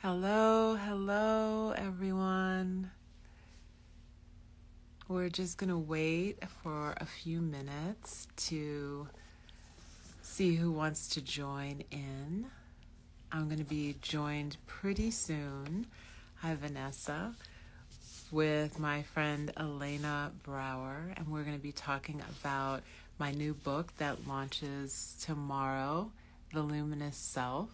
Hello, hello, everyone. We're just going to wait for a few minutes to see who wants to join in. I'm going to be joined pretty soon. Hi, Vanessa, with my friend Elena Brower, and we're going to be talking about my new book that launches tomorrow, The Luminous Self.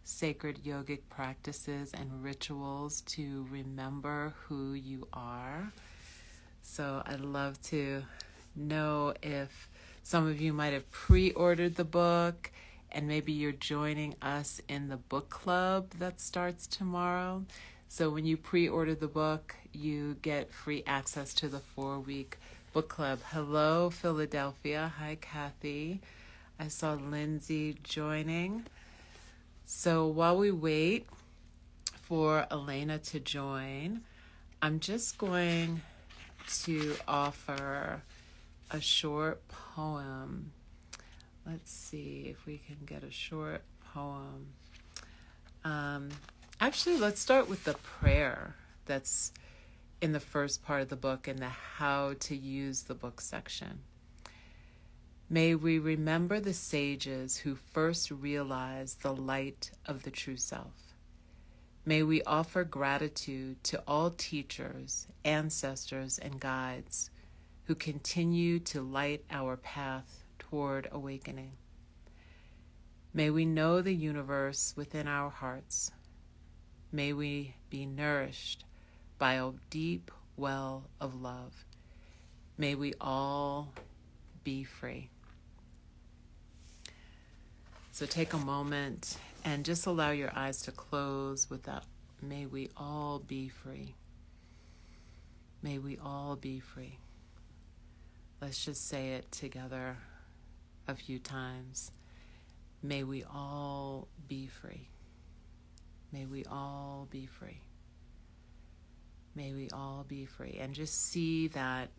Sacred yogic practices and rituals to remember who you are. So I'd love to know if some of you might have pre-ordered the book and maybe you're joining us in the book club that starts tomorrow. So when you pre-order the book, you get free access to the 4-week book club. Hello, Philadelphia. Hi, Kathy. I saw Lindsay joining. So while we wait for Elena to join, I'm just going to offer a short poem. Let's see if we can get a short poem. Actually, let's start with the prayer that's in the first part of the book in the how to use the book section. May we remember the sages who first realized the light of the true self. May we offer gratitude to all teachers, ancestors, and guides who continue to light our path toward awakening. May we know the universe within our hearts. May we be nourished by a deep well of love. May we all be free. So take a moment and just allow your eyes to close with that. May we all be free. May we all be free. Let's just say it together a few times. May we all be free. May we all be free. May we all be free. And just see that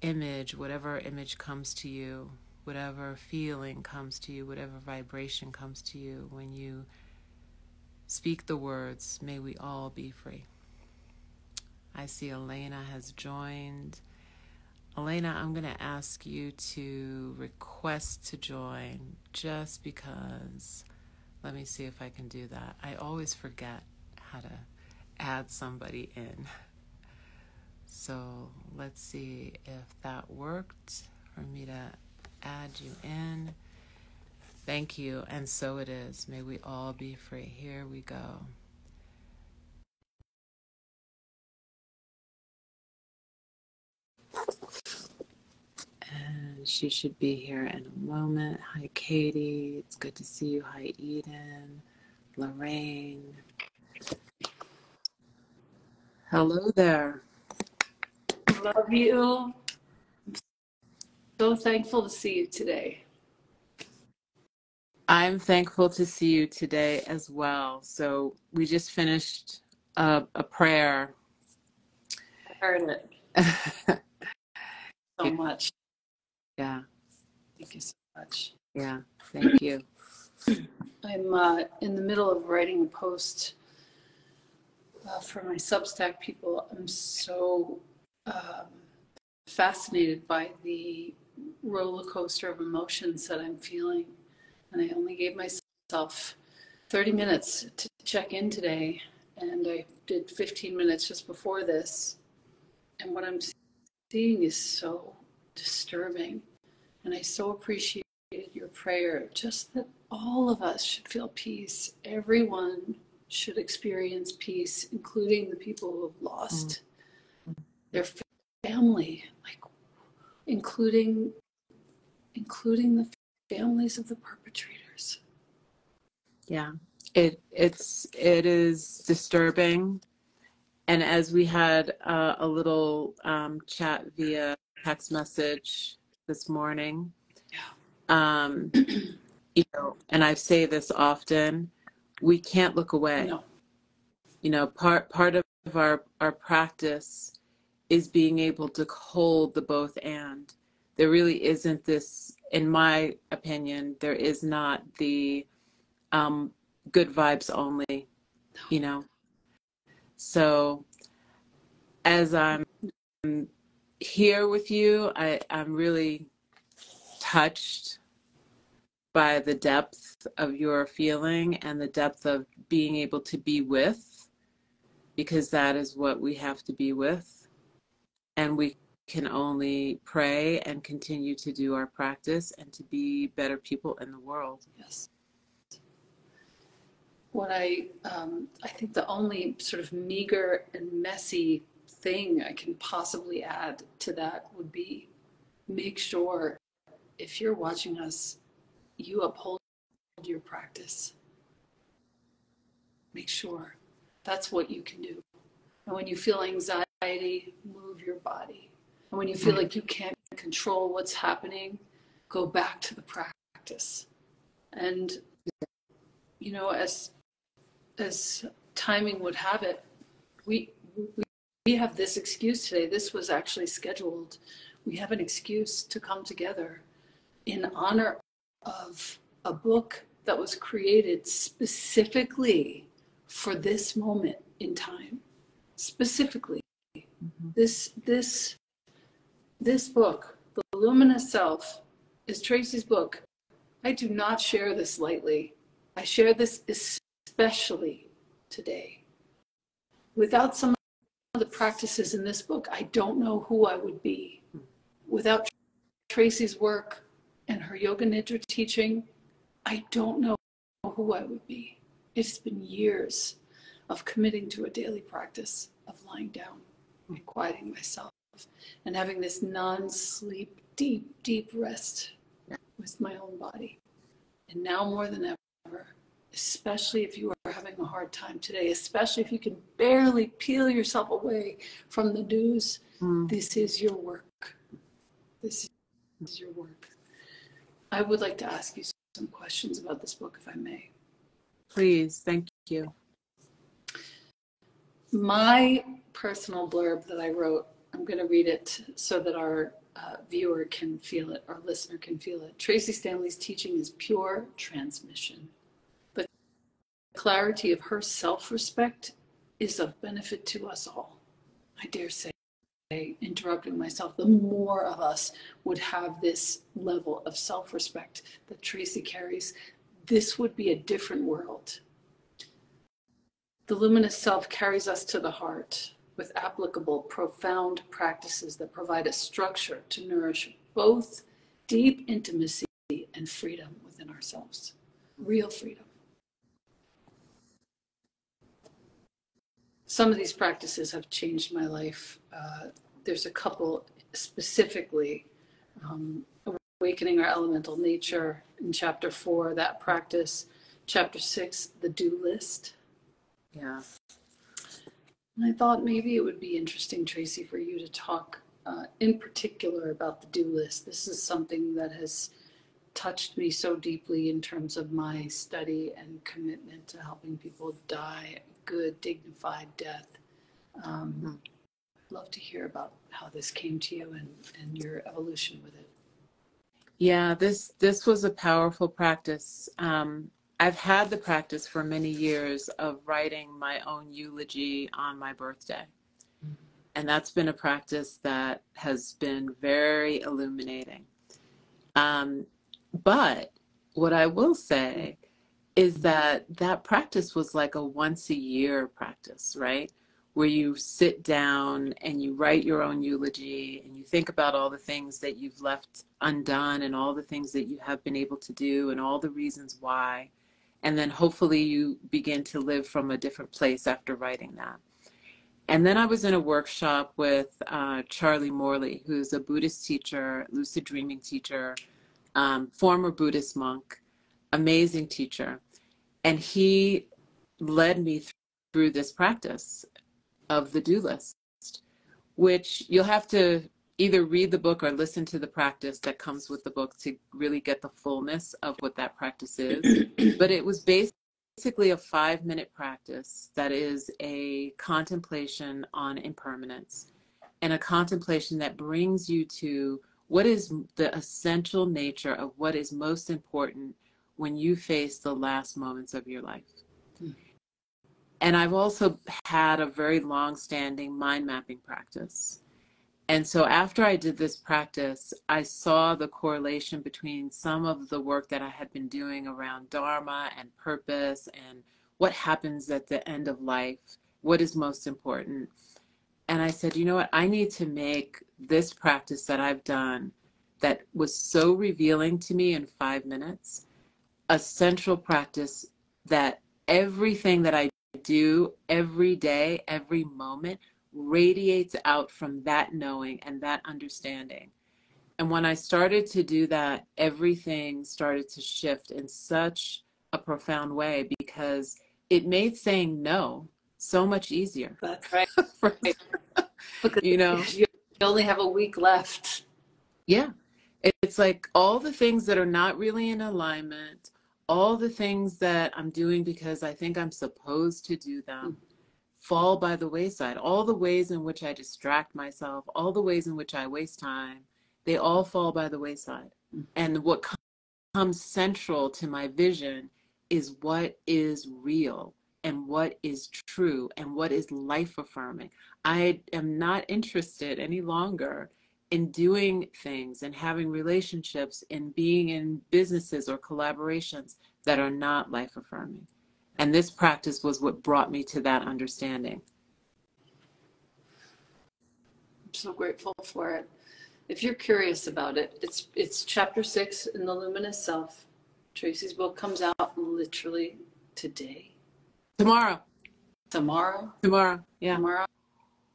image, whatever image comes to you, whatever feeling comes to you, whatever vibration comes to you when you speak the words, may we all be free. I see Elena has joined. Elena, I'm going to ask you to request to join just because. Let me see if I can do that. I always forget how to add somebody in. So let's see if that worked for me to add you in. Thank you. And so it is. May we all be free. Here we go. And she should be here in a moment. Hi, Katie. It's good to see you. Hi, Eden. Lorraine. Hello there. Love you. I'm so thankful to see you today. I'm thankful to see you today as well. So we just finished a prayer. I heard it so much. Yeah. Thank you so much. Yeah. Thank you. I'm in the middle of writing a post for my Substack people. I'm so fascinated by the roller coaster of emotions that I'm feeling. And I only gave myself 30 minutes to check in today. And I did 15 minutes just before this. And what I'm seeing is so disturbing. And I so appreciated your prayer, just that all of us should feel peace. Everyone should experience peace, including the people who have lost their family, like including the families of the perpetrators. Yeah. It is disturbing. And as we had a little chat via text message this morning, you know, and I say this often, we can't look away. No. You know, part of our practice is being able to hold the both and. There really isn't this, in my opinion, there is not the good vibes only, you know. So as I'm here with you, I'm really touched by the depth of your feeling and the depth of being able to be with, because that is what we have to be with. And we can only pray and continue to do our practice and to be better people in the world. Yes. What I think the only sort of meager and messy thing I can possibly add to that would be, make sure if you're watching us, you uphold your practice. Make sure that's what you can do. And when you feel anxiety, move your body. And when you feel like you can't control what's happening, go back to the practice. And, you know, as timing would have it, we have this excuse today. This was actually scheduled. We have an excuse to come together in honor of a book that was created specifically for this moment in time. Specifically, this book, The Luminous Self, is Tracee's book. I do not share this lightly. I share this especially today. Without some of the practices in this book, I don't know who I would be. Without Tracee's work and her Yoga Nidra teaching, I don't know who I would be. It's been years of committing to a daily practice of lying down and quieting myself and having this non-sleep, deep rest with my own body. And now more than ever, especially if you are having a hard time today, especially if you can barely peel yourself away from the news, this is your work. This is your work. I would like to ask you some questions about this book, if I may. Please, thank you. My personal blurb that I wrote, I'm going to read it so that our viewer can feel it, our listener can feel it. Tracee Stanley's teaching is pure transmission. The clarity of her self-respect is of benefit to us all. I dare say, interrupting myself, the more of us would have this level of self-respect that Tracee carries, this would be a different world. The luminous self carries us to the heart with applicable, profound practices that provide a structure to nourish both deep intimacy and freedom within ourselves. Real freedom. Some of these practices have changed my life. There's a couple specifically, awakening our elemental nature in chapter 4, that practice. Chapter 6, the do list. Yeah. And I thought maybe it would be interesting, Tracee, for you to talk in particular about the do list. This is something that has touched me so deeply in terms of my study and commitment to helping people die a good, dignified death. I'd love to hear about how this came to you and your evolution with it. Yeah, this was a powerful practice. I've had the practice for many years of writing my own eulogy on my birthday. And that's been a practice that has been very illuminating. But what I will say is that that practice was like a once a year practice, right? Where you sit down and you write your own eulogy and you think about all the things that you've left undone and all the things that you have been able to do and all the reasons why. And then hopefully you begin to live from a different place after writing that. And then I was in a workshop with Charlie Morley, who's a Buddhist teacher, lucid dreaming teacher, former Buddhist monk, amazing teacher. And he led me through this practice of the do list, which you'll have to either read the book or listen to the practice that comes with the book to really get the fullness of what that practice is. But it was basically a 5-minute practice that is a contemplation on impermanence and a contemplation that brings you to what is the essential nature of what is most important when you face the last moments of your life. Mm. And I've also had a very long-standing mind mapping practice. And so after I did this practice, I saw the correlation between some of the work that I had been doing around Dharma and purpose and what happens at the end of life, what is most important. And I said, you know what, I need to make this practice that I've done that was so revealing to me in 5 minutes, a central practice that everything that I do every day, every moment, radiates out from that knowing and that understanding. And when I started to do that, everything started to shift in such a profound way because it made saying no so much easier. That's right. For, Because you know, you only have a week left. yeah. It's like all the things that are not really in alignment, all the things that I'm doing because I think I'm supposed to do them, fall by the wayside. All the ways in which I distract myself, all the ways in which I waste time, they all fall by the wayside. And what comes central to my vision is what is real and what is true and what is life affirming. I am not interested any longer in doing things and having relationships and being in businesses or collaborations that are not life affirming. And this practice was what brought me to that understanding. I'm so grateful for it. If you're curious about it, it's chapter 6 in the Luminous Self. Tracee's book comes out literally today. Tomorrow. Yeah. Tomorrow.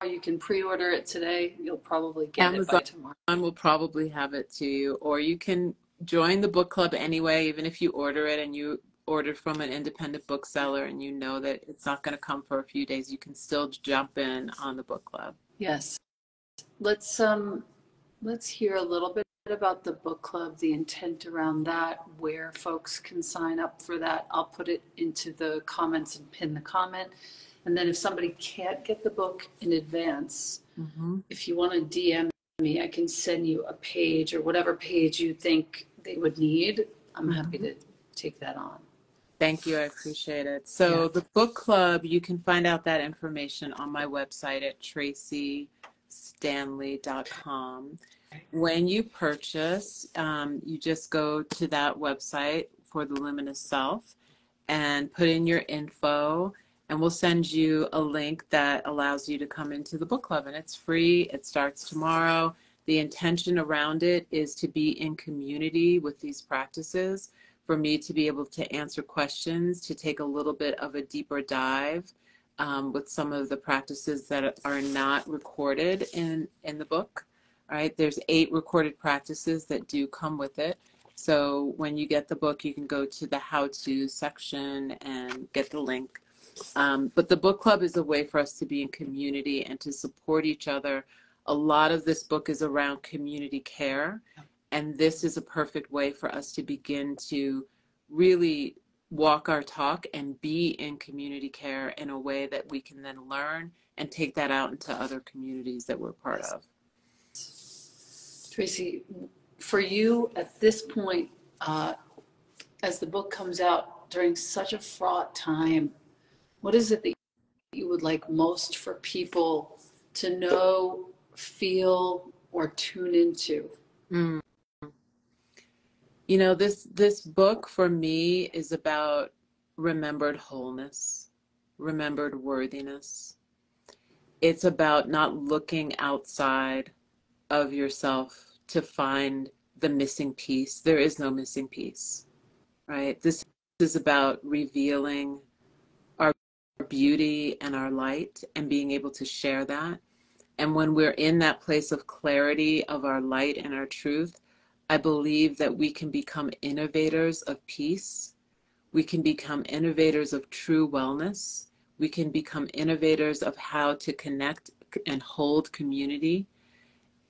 You can pre-order it today. You'll probably get it by tomorrow. Amazon will probably have it to you, or you can join the book club anyway, even if you order it and you order from an independent bookseller and you know that it's not going to come for a few days, you can still jump in on the book club. Yes. Let's hear a little bit about the book club, the intent around that, where folks can sign up for that. I'll put it into the comments and pin the comment. And then if somebody can't get the book in advance, if you want to DM me, I can send you a page or whatever page you think they would need. I'm happy to take that on. Thank you. I appreciate it. So the book club, you can find out that information on my website at TraceeStanley.com. When you purchase, you just go to that website for the Luminous Self and put in your info, and we'll send you a link that allows you to come into the book club. And it's free. It starts tomorrow. The intention around it is to be in community with these practices, for me to be able to answer questions, to take a little bit of a deeper dive with some of the practices that are not recorded in the book. All right, there's 8 recorded practices that do come with it. So when you get the book, you can go to the how-to section and get the link. But the book club is a way for us to be in community and to support each other. A lot of this book is around community care. And this is a perfect way for us to begin to really walk our talk and be in community care in a way that we can then learn and take that out into other communities that we're part of. Tracee, for you at this point, as the book comes out during such a fraught time, what is it that you would like most for people to know, feel, or tune into? You know, this book for me is about remembered wholeness, remembered worthiness. It's about not looking outside of yourself to find the missing piece. There is no missing piece, right? This is about revealing our beauty and our light and being able to share that. And when we're in that place of clarity of our light and our truth, I believe that we can become innovators of peace. We can become innovators of true wellness. We can become innovators of how to connect and hold community.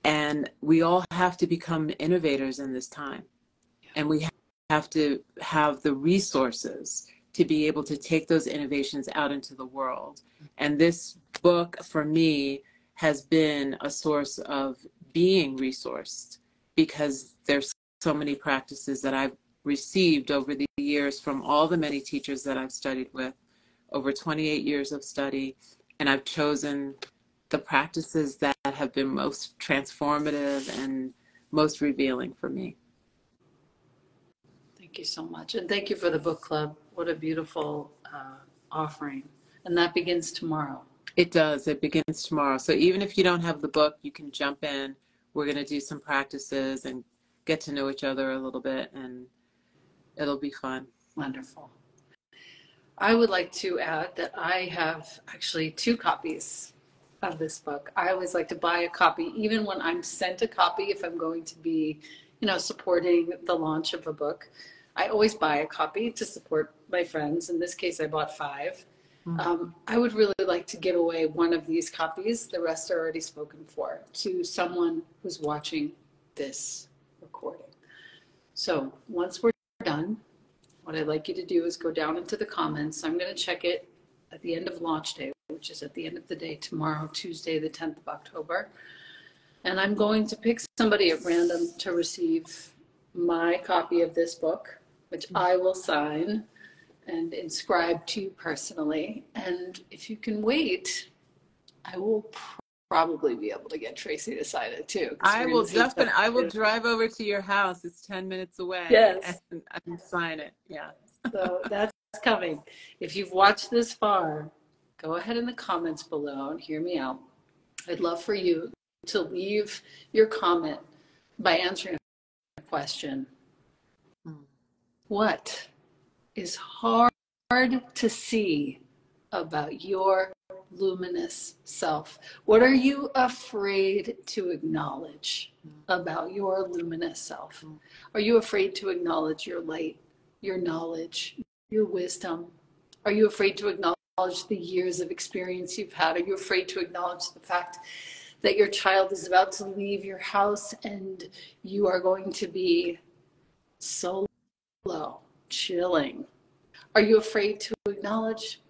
And we all have to become innovators in this time. And we have to have the resources to be able to take those innovations out into the world. And this book, for me, has been a source of being resourced, because there's so many practices that I've received over the years from all the many teachers that I've studied with, over 28 years of study, and I've chosen the practices that have been most transformative and most revealing for me. Thank you so much. And thank you for the book club. What a beautiful offering. And that begins tomorrow. It does. It begins tomorrow. So even if you don't have the book, you can jump in. We're going to do some practices and get to know each other a little bit, and it'll be fun. Wonderful. I would like to add that I have actually 2 copies of this book. I always like to buy a copy, even when I'm sent a copy, if I'm going to be, supporting the launch of a book. I always buy a copy to support my friends. In this case, I bought 5. I would really like to give away one of these copies. The rest are already spoken for, to someone who's watching this recording. So once we're done, what I'd like you to do is go down into the comments. I'm going to check it at the end of launch day, which is at the end of the day tomorrow, Tuesday, the 10th of October. And I'm going to pick somebody at random to receive my copy of this book, which I will sign and inscribe to you personally. And if you can wait, I will probably be able to get Tracee to sign it too. I will definitely. I will drive over to your house. It's 10 minutes away. Yes. And I can sign it. Yeah. So that's coming. If you've watched this far, go ahead in the comments below and hear me out. I'd love for you to leave your comment by answering a question. What is hard to see about your luminous self? What are you afraid to acknowledge about your luminous self? Are you afraid to acknowledge your light, your knowledge, your wisdom? Are you afraid to acknowledge the years of experience you've had? Are you afraid to acknowledge the fact that your child is about to leave your house and you are going to be solo, chilling? Are you afraid to acknowledge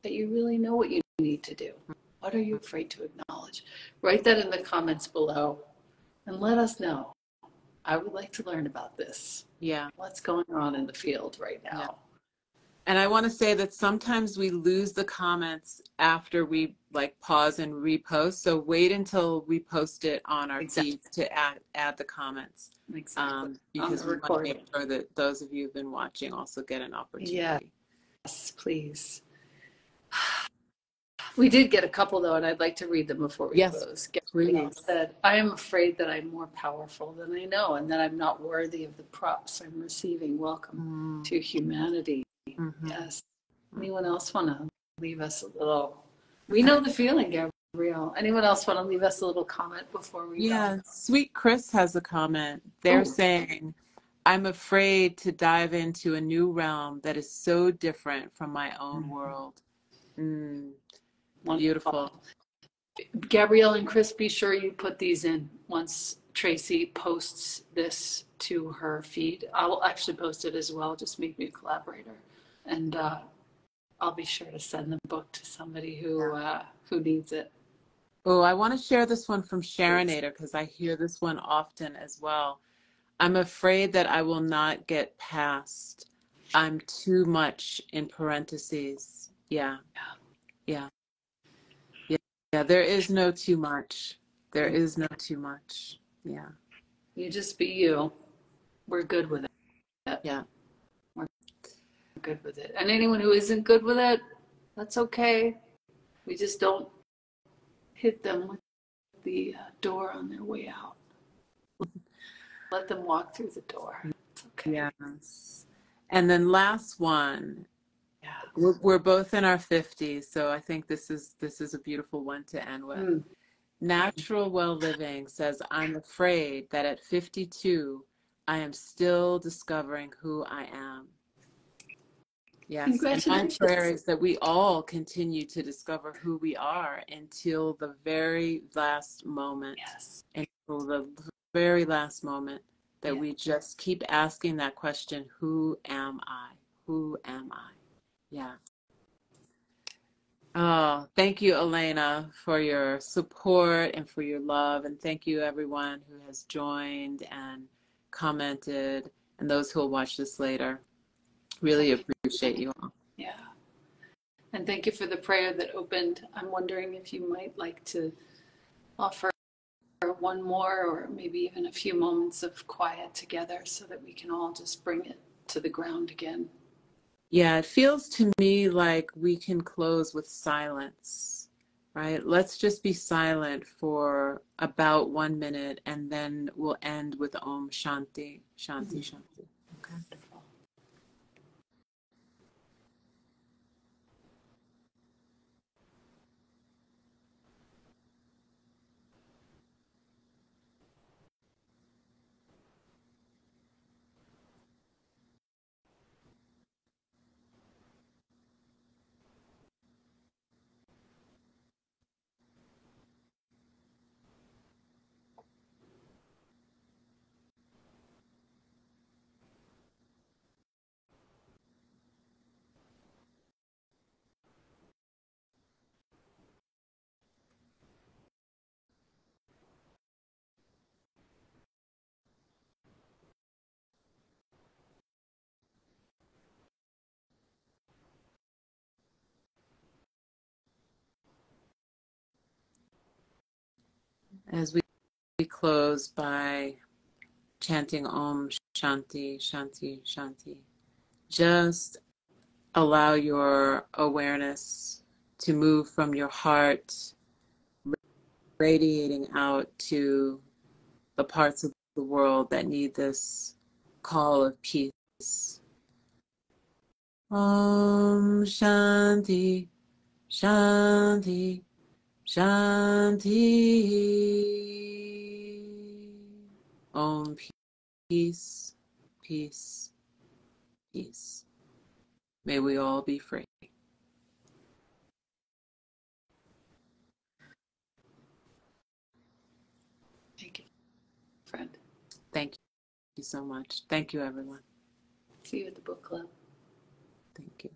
that you really know what you need to do? What are you afraid to acknowledge? Write that in the comments below and let us know. I would like to learn about this. Yeah. What's going on in the field right now? Yeah. And I want to say that sometimes we lose the comments after we pause and repost. So wait until we post it on our feeds to add the comments. Exactly. Because we want to make sure that those of you who've been watching also get an opportunity. Yes, please. We did get a couple though, and I'd like to read them before we close. Gabrielle said, I am afraid that I'm more powerful than I know and that I'm not worthy of the props I'm receiving. Welcome to humanity. Yes. Anyone else want to leave us a little? We know the feeling, Gabrielle. Anyone else want to leave us a little comment before we go? Sweet Chris has a comment. They're saying, I'm afraid to dive into a new realm that is so different from my own world. Beautiful. Gabrielle and Chris, be sure you put these in once Tracee posts this to her feed. I'll actually post it as well. Just make me a collaborator. And I'll be sure to send the book to somebody who needs it. Oh, I want to share this one from Sharonator because I hear this one often as well. I'm afraid that I will not get past. I'm too much in parentheses. Yeah. There is no too much. There is no too much. Yeah. You just be you. We're good with it. Yeah. We're good with it. And anyone who isn't good with it, that's okay. We just don't hit them with the door on their way out. Let them walk through the door. It's okay. Yes. And then last one. Yeah. We're both in our 50s, so I think this is a beautiful one to end with. Natural Well Living says, I'm afraid that at 52, I am still discovering who I am. Yes, and my prayer is that we all continue to discover who we are until the very last moment. Yes. Until the very last moment that we just keep asking that question, who am I? Who am I? Yeah. Oh, thank you, Elena, for your support and for your love. And thank you, everyone who has joined and commented and those who will watch this later. Really appreciate you all. Yeah. And thank you for the prayer that opened. I'm wondering if you might like to offer one more, or maybe even a few moments of quiet together so that we can all just bring it to the ground again. Yeah, it feels to me like we can close with silence, right? Let's just be silent for about 1 minute, and then we'll end with Om Shanti, Shanti, Shanti. Okay. Wonderful. As we close by chanting Om Shanti, Shanti, Shanti, just allow your awareness to move from your heart, radiating out to the parts of the world that need this call of peace. Om Shanti, Shanti, Shanti. Om peace, peace, peace. May we all be free. Thank you, friend. Thank you so much. Thank you, everyone. See you at the book club. Thank you.